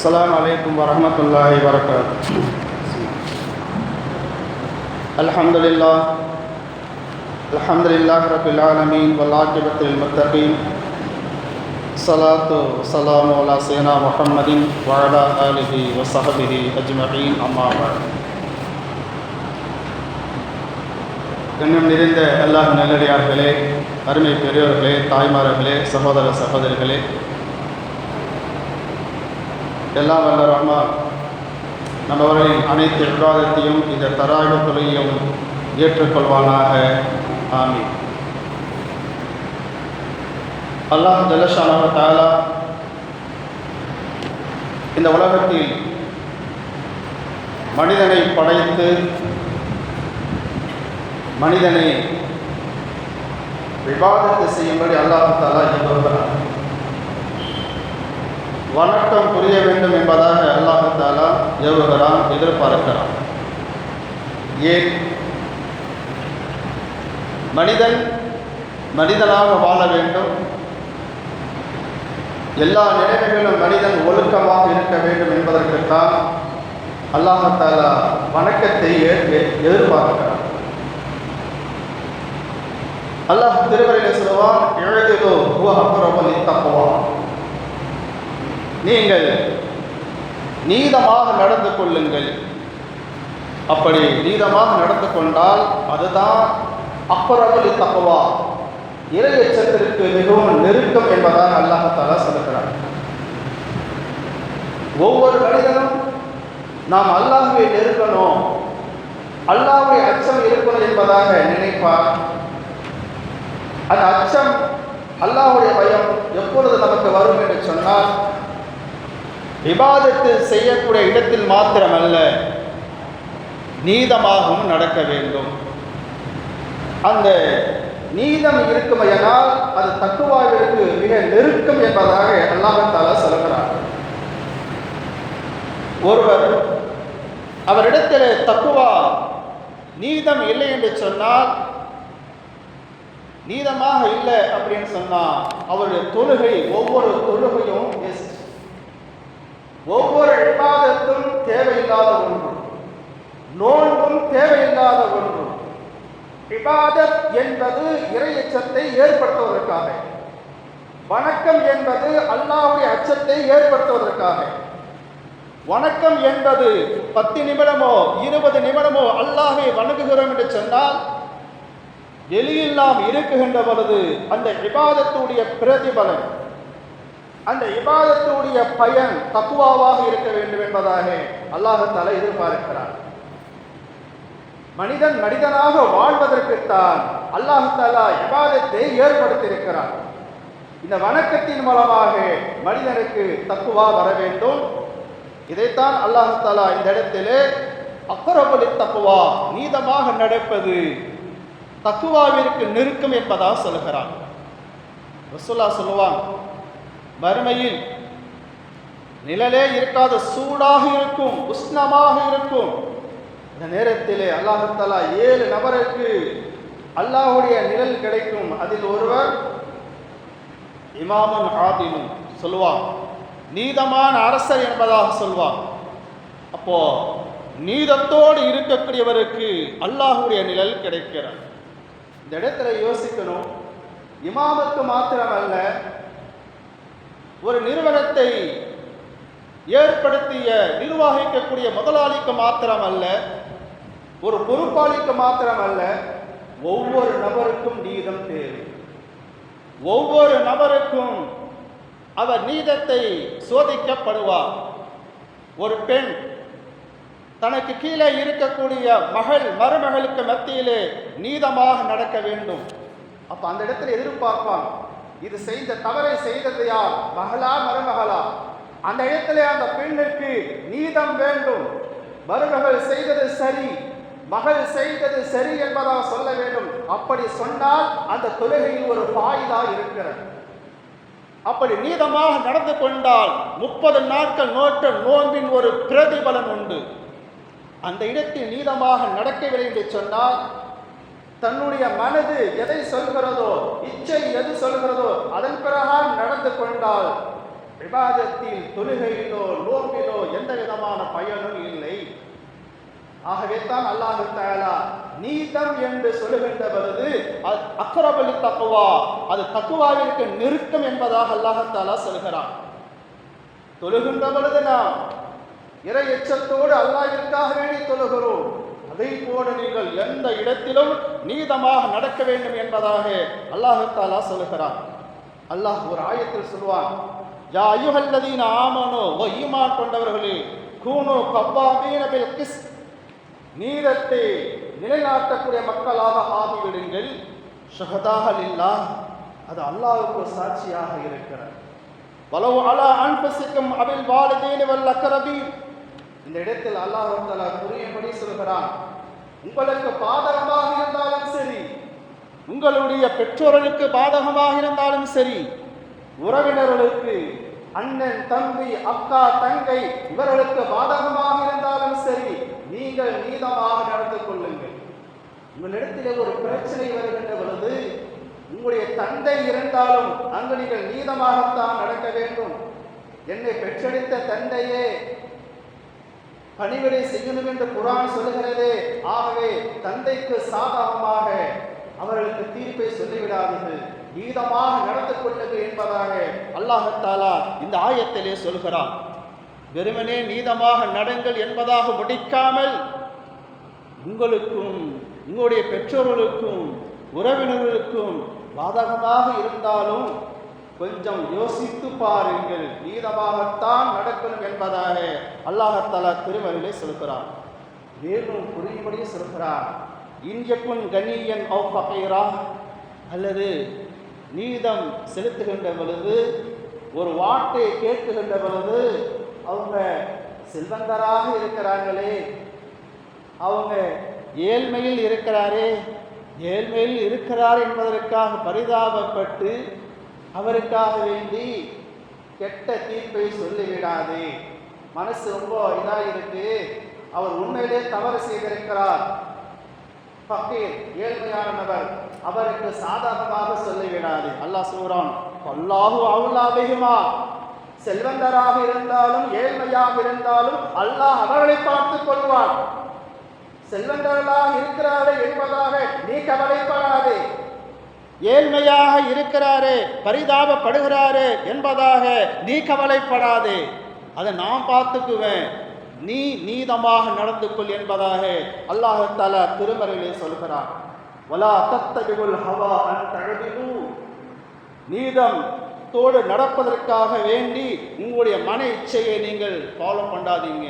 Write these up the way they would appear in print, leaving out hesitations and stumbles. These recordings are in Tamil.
السلام عليكم ورحمة الله وبركاته. الحمد لله رب العالمين والعاقبة للمتقين. الصلاة والسلام على سيدنا محمد وعلى آله وصحبه أجمعين. أما بعد. கண்ணியம் நிறைந்த அல்லாஹ் நல்லடியார்களே, அருமை பெரியோர்களே, தாய்மார்களே, சகோதர சகோதரிகளே, எல்லாம் வல்ல ரஹ்மான் நம்மவர்களின் அனைத்து இபாதத்தையும் இந்த தராவிஹ் தொழுகையும் ஏற்றுக்கொள்வானாக. ஆமீன். அல்லாஹ் ஜல்ல ஷானஹு தஆலா இந்த உலகத்தில் மனிதனை படைத்து மனிதனை இபாதத்து செய்யும்படி அல்லாஹ் தஆலா ஏவுகிறார். வணக்கம் புரிய வேண்டும் என்பதாக அல்லாஹ் தஆலா ஏவுகிறான், எதிர்பார்க்கிறான். ஏன் மனிதன் மனிதனாக வாழ வேண்டும், எல்லா நிலைமைகளிலும் மனிதன் ஒழுக்கமாக இருக்க வேண்டும் என்பதற்குத்தான் அல்லாஹ் தஆலா வணக்கத்தை எதிர்பார்க்கிறான். அல்லாஹ் திருமறையிலே சொல்வான், இஅ்திலு ஹுவ அக்ரபு லித்தக்வா. நீங்கள் நீதமாக நடந்து கொள்ளுங்கள். அப்படி நீதமாக நடந்து கொண்டால் அதுதான் அக்ரபு லித்தக்வா, இறை எச்சத்திற்கு மிகவும் நெருக்கம் என்பதாக அல்லாஹ் தஆலா சொல்கிறார். ஒவ்வொரு மனிதனும் நாம் அல்லாஹ்வை நெருங்கணும், அல்லாஹ்வை அச்சம் இருக்கணும் என்பதாக நினைப்பார். அந்த அச்சம், அல்லாஹ்வுடைய பயம் எப்பொழுது நமக்கு வரும் என்று சொன்னால், இபாதத்து செய்யக்கூடிய இடத்தில் மாத்திரமல்ல, நீதமாகவும் நடக்க வேண்டும். அந்த நீதம் இருக்குமையானால் அது தக்குவாவிற்கு மிக நெருக்கம் என்பதாக அல்லாஹ் தஆலா சொல்கிறார். ஒருவர் அவரிடத்தில் தக்குவா நீதம் இல்லை என்று சொன்னால், நீதமாக இல்லை அப்படின்னு சொன்னால் அவருடைய தொழுகை, ஒவ்வொரு தொழுகையும் ஒவ்வொரு இபாதத்தும் தேவையில்லாத ஒன்று, நோன்பும் தேவையில்லாத ஒன்று. இபாதத் என்பது இறை அச்சத்தை ஏற்படுத்துவதற்காக, வணக்கம் என்பது அல்லாஹ்வுடைய அச்சத்தை ஏற்படுத்துவதற்காக. வணக்கம் என்பது 10 நிமிடமோ 20 நிமிடமோ அல்லாஹ்வை வணங்குகிறோம் என்று சொன்னால், வெளியில் நாம் இருக்குகின்ற பொழுது அந்த இபாதத்துடைய பிரதிபலன், அந்த இபாதத்துடைய பயன் தக்வாவாக இருக்க வேண்டும் என்பதாக அல்லாஹ் தஆலா எதிர்பார்க்கிறார். மனிதன் மனிதனாக வாழ்வதற்குத்தான் அல்லாஹ் தஆலா இபாதத்தை ஏற்படுத்தியிருக்கிறார். இந்த வணக்கத்தின் மூலமாக மனிதனுக்கு தக்வா வர வேண்டும். இதைத்தான் அல்லாஹ் தஆலா இந்த இடத்திலே அக்ரபு லித்தக்வா, நீதமாக நடப்பது தக்குவாவிற்கு நெருக்கம் என்பதாக சொல்கிறான். ரசூலுல்லாஹ் சொல்லுவாங்க, மறுமையில் நிழலே இருக்காத சூடாக இருக்கும், உஷ்ணமாக இருக்கும். இந்த நேரத்திலே அல்லாஹ் தஆலா 7 நபருக்கு அல்லாஹ்வுடைய நிழல் கிடைக்கும். அதில் ஒருவர் இமாமுன் ஆதிலும் சொல்லுவான், நீதமான அரசர் என்பதாக சொல்வான். அப்போ நீதத்தோடு இருக்கக்கூடியவருக்கு அல்லாஹ்வுடைய நிழல் கிடைக்கிறார். இந்த இடத்துல யோசிக்கணும், இமாமுக்கு மாத்திரமல்ல, ஒரு நிறுவனத்தை ஏற்படுத்திய நிர்வகிக்கக்கூடிய முதலாளிக்கு மாத்திரமல்ல, ஒரு பொறுப்பாளிக்கு மாத்திரமல்ல, ஒவ்வொரு நபருக்கும் நீதம் தேவை. ஒவ்வொரு நபருக்கும் அவர் நீதத்தை சோதிக்கப்படுவார். ஒரு பெண் தனக்கு கீழே இருக்கக்கூடிய மருமகளுக்கு மத்தியிலே நீதமாக நடக்க வேண்டும். அப்ப அந்த இடத்துல எதிர்பார்ப்பான், இது செய்த தவறை செய்தது யார், மகளா மருமகளா? அந்த இடத்துல அந்த பெண்ணுக்கு நீதம் வேண்டும். மருமகள் செய்தது சரி, மகள் செய்தது சரி என்பதாக சொல்ல வேண்டும். அப்படி சொன்னால் அந்த தொழுகையில் ஒரு ஃபாயிதா இருக்கிறது. அப்படி நீதமாக நடந்து கொண்டால் 30 நாட்கள் நோட்ட நோன்பின் ஒரு பிரதிபலன் உண்டு. அந்த இடத்தில் நீதமாக நடக்கவில்லை என்று சொன்னால், தன்னுடைய மனது எதை சொல்கிறதோ, இச்சை எது சொல்கிறதோ அதன் பிரகாரம் நடந்து கொண்டால் இபாதத்தில், தொழுகையிலோ நோம்பிலோ எந்த விதமான பயனும் இல்லை. ஆகவே தான் அல்லாஹ் தஆலா நீதம் என்று சொல்லுகின்ற பொழுது அக்ரபலி தக்வா, அது தக்வாவிற்கு நெருக்கம் என்பதாக அல்லாஹ் தஆலா சொல்கிறான். தொழுகின்ற பொழுது நாம் இறை எச்சத்தோடு அல்லாஹ்விற்காக வேண்டி தொழுகிறோம். அதை போல நீங்கள் எந்த இடத்திலும் நீதமாக நடக்க வேண்டும் என்பதாக அல்லாஹ் தஆலா சொல்கிறான். அல்லாஹ் ஒரு ஆயத்தில் சொல்வான், யா அய்யுஹல்லதீன ஆமனூ, ஓ ஈமான் கொண்டவர்களே, கூனு கவ்வாமீன பில் கிஸ்த், நீதத்தை நிலைநாட்டக்கூடிய மக்களாக ஆகிவிடுங்கள். ஷஹதாக லில்லாஹ், அது அல்லாஹ்வுக்கு சாட்சியாக இருக்கிறது. வலவ் அலா அன்ஃபுசிக்கும் அபில் வாலிதைனி வல் அக்ரபீன், இந்த இடத்தில் அல்லாஹ் தஆலா புரியும்படி சொல்கிறான், உங்களுக்கு பாதகமாக இருந்தாலும் சரி, உங்களுடைய பெற்றோர்களுக்கு பாதகமாக இருந்தாலும் சரி, உறவினர்களுக்கு, அண்ணன் தம்பி அக்கா தங்கை இவர்களுக்கு பாதகமாக இருந்தாலும் சரி, நீங்கள் நீதமாக நடந்து கொள்ளுங்கள். உங்களிடத்திலே ஒரு பிரச்சனை வருகின்ற பொழுது உங்களுடைய தந்தை இருந்தாலும் அங்கு நீங்கள் நீதமாகத்தான் நடக்க வேண்டும். என்னை பெற்றெடுத்த தந்தையே பணிவிடை செய்யணும் என்று குர்ஆன் சொல்லுகிறதே, ஆகவே தந்தைக்கு சாதகமாக அவர்களுக்கு தீர்ப்பை சொல்லிவிடாதீர்கள், நீதமாக நடந்து கொள்ளுங்கள் என்பதாக அல்லாஹ் தஆலா இந்த ஆயத்திலே சொல்கிறான். வெறுமனே நீதமாக நடங்கள் என்பதாக முடிக்காமல், உங்களுக்கும் உங்களுடைய பெற்றோர்களுக்கும் உறவினர்களுக்கும் பாதகமாக இருந்தாலும் கொஞ்சம் யோசித்து பாருங்கள், நீதமாகத்தான் நடக்கணும் என்பதாக அல்லாஹ் தஆலா திருமறையிலே சொல்கிறான். மேலும் புரியும்படியே சொல்கிறான், இன்யகுன் கனியன் அவ் ஃபகீரா, அல்லது நீதம் செலுத்துகின்ற பொழுது, ஒரு வார்த்தை கேட்குகின்ற பொழுது அவங்க செல்வந்தராக இருக்கிறாங்களே, அவங்க ஏழ்மையில் இருக்கிறார் என்பதற்காக பரிதாபப்பட்டு அவருக்காக வேண்டி கெட்ட தீர்ப்பை சொல்லிவிடாதே. மனசு ரொம்ப இதாக இருக்கு, அவர் உண்மையிலே தவறு செய்திருக்கிறார், ஃபகீர் ஏழ்மையான நபர், அவருக்கு சாதகமாக சொல்லிவிடாது. அல்லாஹ் சொல்றான், அல்லாஹு அவுலா பிஹிமா, செல்வந்தராக இருந்தாலும் ஏழ்மையாக இருந்தாலும் அல்லாஹ் அவர்களை பார்த்துக் கொள்வான். செல்வந்தர்களாக இருக்கிறாரே என்பதாக நீ கவலைப்படாதே, ஏழ்மையாக இருக்கிறாரே பரிதாபப்படுகிறாரே என்பதாக நீ கவலைப்படாதே, அதை நான் பார்த்துக்குவேன், நீ நீதமாக நடந்து கொள் என்பதாக அல்லாஹ் தஆலா திருமறையிலே சொல்கிறான். வலா தத்தபிகுல் ஹவா அன் தஅதிலு, நீதம் தோடு நடப்பதற்காக வேண்டி உங்களுடைய மன இச்சையை நீங்கள் ஃபாலோ பண்ணாதீங்க.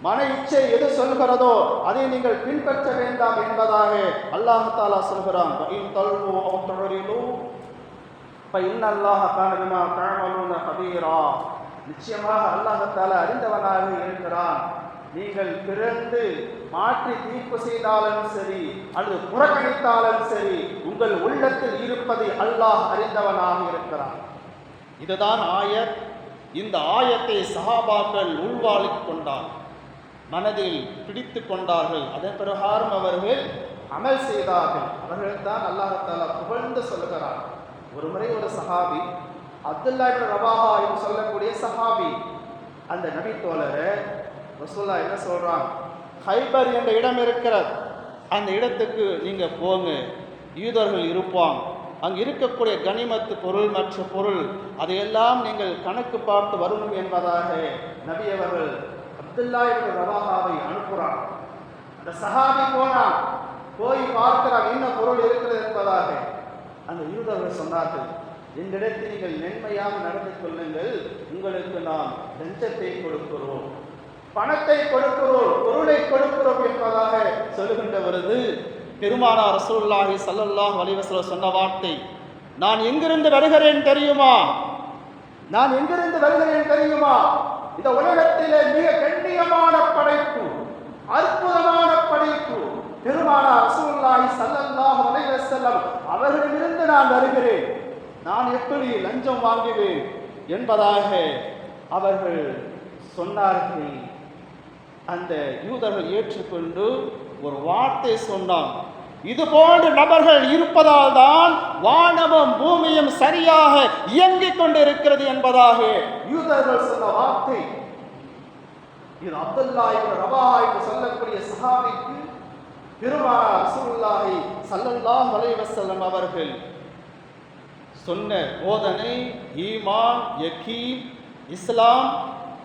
மன இச்சை எது சொல்கிறதோ அதை நீங்கள் பின்பற்ற வேண்டாம் என்பதாக அல்லாஹ் தஆலா சொல்கிறான். இன் தல்வு அவ் தஅரிலு ஃபஇன்னல்லாஹ கான பிமா தஅமலூன கபீரா, நிச்சயமாக அல்லாஹ் தஆலா அறிந்தவனாக இருக்கிறான். நீங்கள் பிறந்து மாற்றி தீர்ப்பு செய்தாலும் சரி அல்லது புறக்கணித்தாலும் சரி, உங்கள் உள்ளத்தில் இருப்பதை அல்லாஹ் அறிந்தவனாக இருக்கிறான். இதுதான் ஆயத். இந்த ஆயத்தை சஹாபாக்கள் உள்வாங்கிக் கொண்டார், மனதில் பிடித்து கொண்டார்கள். அதன் பிரகாரம் அவர்கள் அமல் செய்தார்கள். அவர்கள் தான் அல்லாஹ் தஆலா புகழ்ந்து சொல்லுகிறார். ஒரு முறை ஒரு சஹாபி, அப்துல்லா இப்னு ரவாஹா என்று சொல்லக்கூடிய சஹாபி, அந்த நபி தோழரை ரசூலுல்லாஹ் என்ன சொல்றாங்க, ஹைபர் என்ற இடம் இருக்கிறது, அந்த இடத்துக்கு நீங்க போங்க, யூதர்கள் இருப்பாங்க, அங்கு இருக்கக்கூடிய கனிமத்து பொருள் மற்ற பொருள் அதையெல்லாம் நீங்கள் கணக்கு பார்த்து வரணும் என்பதாக நபி அவர்கள் அப்துல்லா இப்னு ரவாஹாவை அனுப்புறான். அந்த சஹாபி போய் பார்க்கிறார் என்ன பொருள் இருக்கிறது என்பதாக. அந்த யூதர்கள் சொன்னார்கள், எங்களிடத்தில் நீங்கள் மென்மையாக நடந்து கொள்ளுங்கள், உங்களுக்கு நாம் லஞ்சத்தை கொடுக்கிறோம், பணத்தை கொடுக்கிறோம், பொருளை கொடுக்கிறோம் என்பதாக சொல்லுகின்ற பொழுது பெருமானார் ரசூலுல்லாஹி ஸல்லல்லாஹு அலைஹி வஸல்லம் சொன்ன வார்த்தை, நான் எங்கிருந்து வருகிறேன் தெரியுமா, நான் எங்கிருந்து வருகிறேன் தெரியுமா, இந்த உலகத்திலே மிக கண்ணியமான படைப்பு, அற்புதமான படைப்பு பெருமானார் ரசூலுல்லாஹி ஸல்லல்லாஹு அலைஹி வஸல்லம் அவர்களிடமிருந்து நான் வருகிறேன், நான் எப்படி லஞ்சம் வாங்குவேன் என்பதாக அவர்கள் சொன்னார்கள். அந்த யூதர்கள் ஏற்றுக்கொண்டு ஒரு வார்த்தை சொன்னான், இது போன்ற நபர்கள் இருப்பதால் தான் வானமும் பூமியும் சரியாக இயங்கிக் கொண்டிருக்கிறது என்பதாக யூதர்கள் சொன்ன வார்த்தை. இது அப்துல்லா இப்னு ரவாஹா என்று சொல்லக்கூடிய சஹாபிக்கு பெருமானார் ரசூலுல்லாஹி ஸல்லல்லாஹு அலைஹி வஸல்லம் அவர்கள் சொன்ன போதனை ஈமான், யகீன், இஸ்லாம்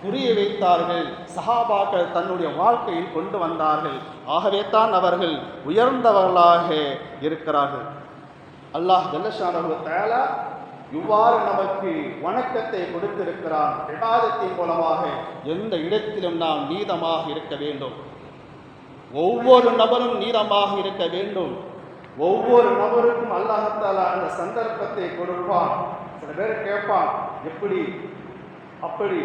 புரிய வைத்தார்கள். சஹாபாக்கள் தன்னுடைய வாழ்க்கையில் கொண்டு வந்தார்கள். ஆகவே தான் அவர்கள் உயர்ந்தவர்களாக இருக்கிறார்கள். அல்லாஹ் ஜல்ல ஷானஹு தஆலா இவ்வாறு நமக்கு வணக்கத்தை கொடுத்திருக்கிறான். இபாதத்தின் மூலமாக எந்த இடத்திலும் நாம் நீதமாக இருக்க வேண்டும். ஒவ்வொரு நபரும் நீதமாக இருக்க வேண்டும். ஒவ்வொரு நபருக்கும் அல்லாஹ் தஆலா அந்த சந்தர்ப்பத்தை கொடுப்பான். சில பேர் கேட்பான், எப்படி அப்படி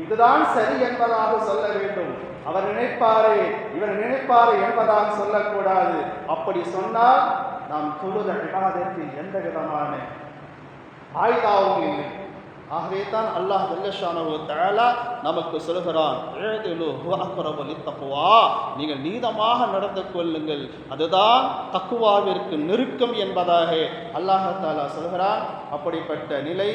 இதுதான் சரி என்பதாக சொல்ல வேண்டும். அவர் நினைப்பாரே இவர் நினைப்பாரே என்பதாக சொல்லக்கூடாது. அப்படி சொன்னால் நாம் தொழுத இபாதத்தில் எந்த விதமான ஆயுதாவும் இல்லை. ஆகவே தான் அல்லாஹ் ஜல்ல ஷானஹு தஆலா நமக்கு சொல்கிறான், இஅ்திலு ஹுவ அக்ரபு லித்தக்வா, நீங்கள் நீதமாக நடந்து கொள்ளுங்கள், அதுதான் தக்வாவிற்கு நெருக்கம் என்பதாக அல்லாஹ் தஆலா சொல்கிறான். அப்படிப்பட்ட நிலை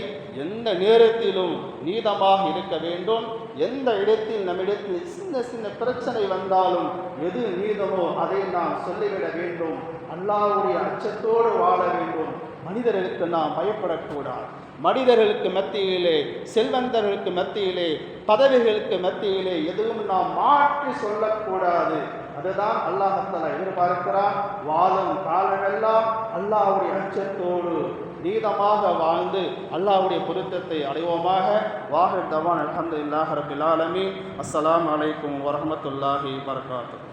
எந்த நேரத்திலும் நீதமாக இருக்க வேண்டும். எந்த இடத்தில் நம்மிடத்தில் சின்ன சின்ன பிரச்சனை வந்தாலும் எது நீதமோ அதை நாம் சொல்லிவிட வேண்டும். அல்லாஹ்வுடைய அச்சத்தோடு வாழ வேண்டும். மனிதர்களுக்கு நாம் பயப்படக்கூடாது. மனிதர்களுக்கு மத்தியிலே, செல்வந்தர்களுக்கு மத்தியிலே, பதவிகளுக்கு மத்தியிலே எதுவும் நாம் மாற்றி சொல்லக்கூடாது. அதுதான் அல்லாஹ் தஆலா எதிர்பார்க்கிறான். வாழும் காலமெல்லாம் அல்லாஹ்வுடைய அச்சத்தோடு நீதமாக வாழ்ந்து அல்லாஹ்வுடைய பொருத்தத்தை அடைவோமாக. வாஹிர் தவான் அல்ஹம்துலில்லாஹி ரப்பில் ஆலமீன். அஸ்ஸலாமு அலைக்கும் வரஹ்மத்துல்லாஹி வபரகாத்துஹு.